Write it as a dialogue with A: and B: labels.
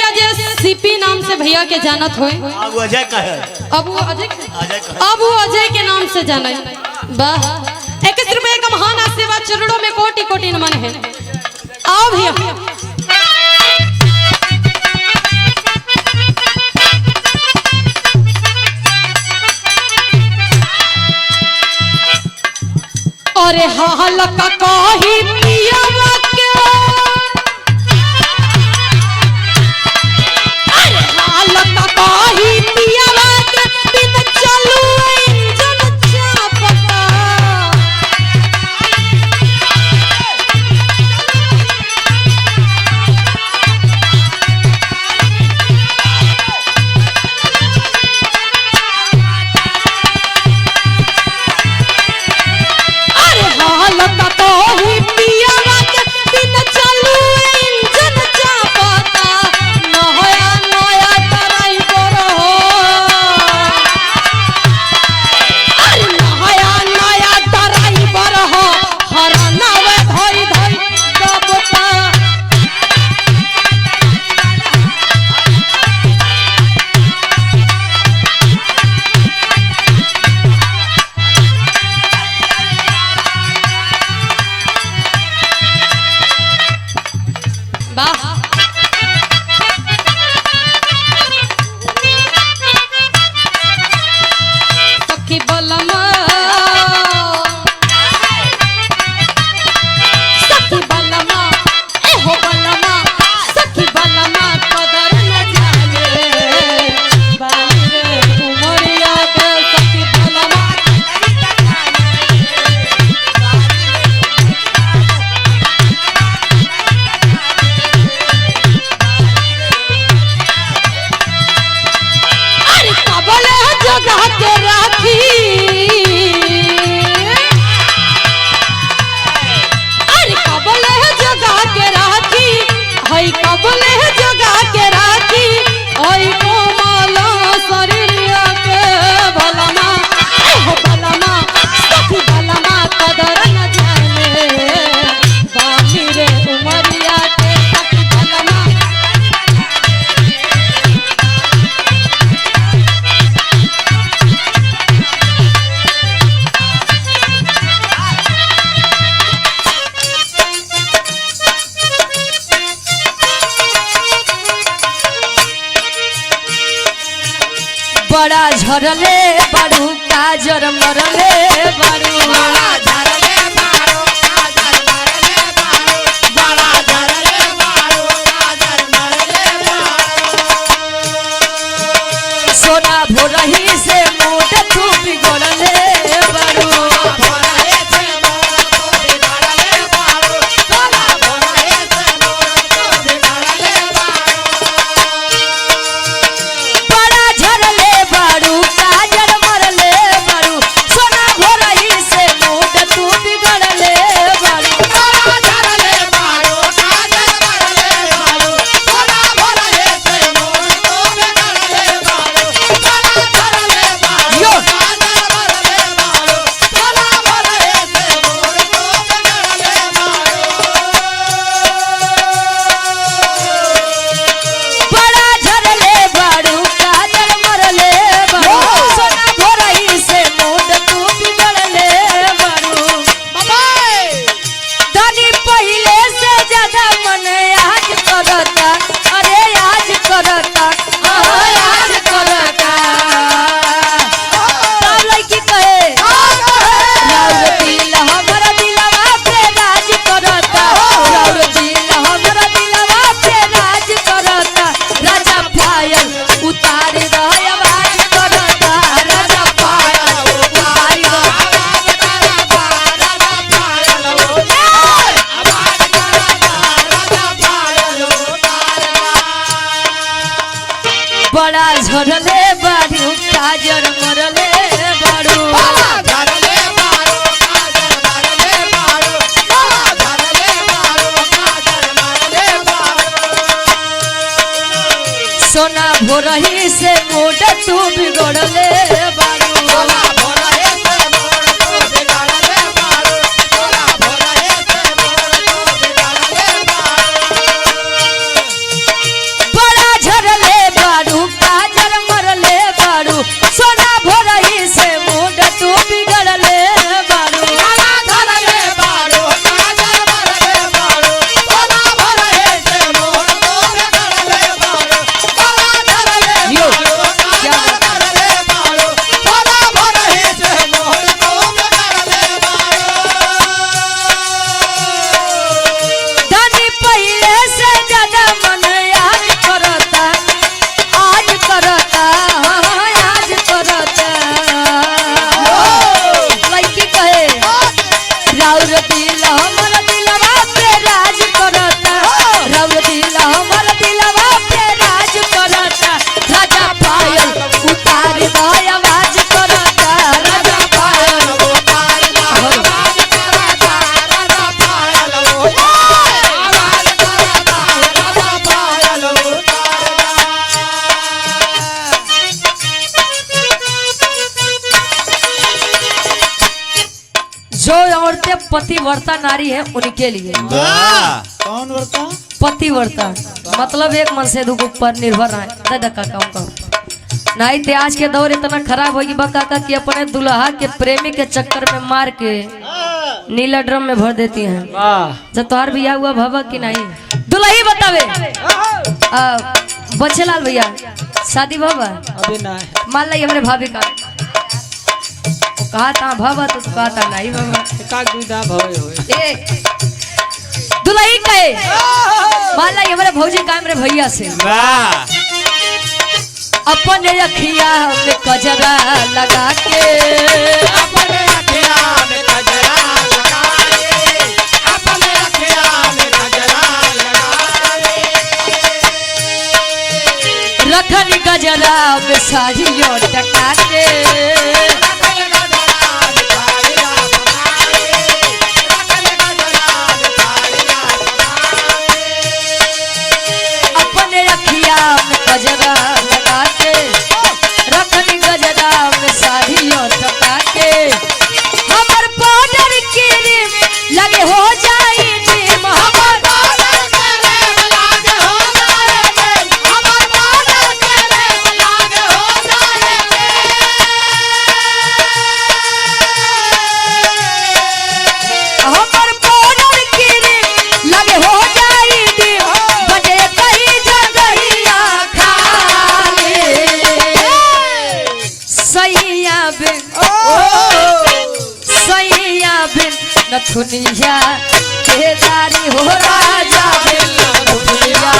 A: भैया जे सीपी नाम से भैया के जानत होए।
B: अब अजय का है।
A: अब वो अजय के नाम से जाने। वाह 21 रुपए का महान आशीर्वाद, चरणों में कोटि कोटि नमन है। आओ भैया। अरे हाल का काही पिया के, अरे हाल का काही पिया के बिन चलू इंजन चापका। बड़ा झरले बारू काजर मरले बारू, बड़ा झरले बारू काजर मरले बारू, बड़ा झरले बारू काजर मरले बारू। सोना भोरही से मोट तू बिगड़ले बारू, भोरही से मोट तू बिगड़ले बारू, सोना भोरही से मोट तू बिगड़ले बारू। बड़ा झरले बारू काजर मरले बारू, सोना भोरही से मोट तू बिगड़ले बारू। बड़ा झरले बारू काजर मरले बारू, सोना भोरही से मोट तू बिगड़ले बारू। बड़ा झरले बारू काजर मरले बारू, सोना भोरही से मोट तू बिगड़ले बारू। बड़ा झरले बारू काजर मरले बारू, सोना भोरही से मोट तू बिगड़ले बारू। धनी पहिले से ज्यादा मन आज करता, अरे आज करता, आज करता। सब लड़की कहे राउर दिल हमरा दिलवा पे राज करता, राउर दिल हमरा दिलवा पे राज करता। राजा पायल उतार दो आवाज करता, राजा पायल उतार दो आवाज करता, राजा पायल उतार आवाज करता, राजा पायल उतार। बड़ा झरले बारू काजर मरले बारू, बड़ा झरले बारू काजर मरले बारू, बड़ा झरले बारू काजर मरले बारू। सोना भोरही से मोट तू बिगड़ले बारू, सोना भोरही से मोट तू बिगड़ले बारू, सोना भोरही से मोट तू बिगड़ले बारू। बड़ा पतिव्रता नारी है उनके लिए।
B: कौन वर्ता?
A: पतिव्रता मतलब एक मन से दुख पर निर्भर है दादा काका नहीं थे। आज के दौर इतना खराब होगी बा काका कि अपने दुल्हा के प्रेमी के चक्कर में मार के नीला ड्रम में भर देती हैं। जब तोहार भैया हुआ भवा कि नहीं दुल्ही बतावे बच्चेलाल भैया शादी भवा
B: अभी ना
A: मान ली हमारे भाभी का कहा था भवा तो कहा था नहीं भवा दुल्ही कहे मान ली हमारे भौजी का मेरे भैया से अपने अखिया में कजरा लगा के
B: अपने अखिया में कजरा लगा के अपने अखिया में कजरा लगा के
A: रखन गजरा में साड़ियों टका के अपने अखिया में कजरा लगा के रखन गजरा में साड़ियों टका के हमर पाउडर के लगे हो जाई नीम हमर
B: पाउडर के लागे हो जाए हमर पाउडर के लागे हो जाए
A: हमर पाउडर के लगे हो जाई नीम बजे कहीं जगहिया खाले सैया बिन नथुनिया केदारी हो राजा बिन नथुनिया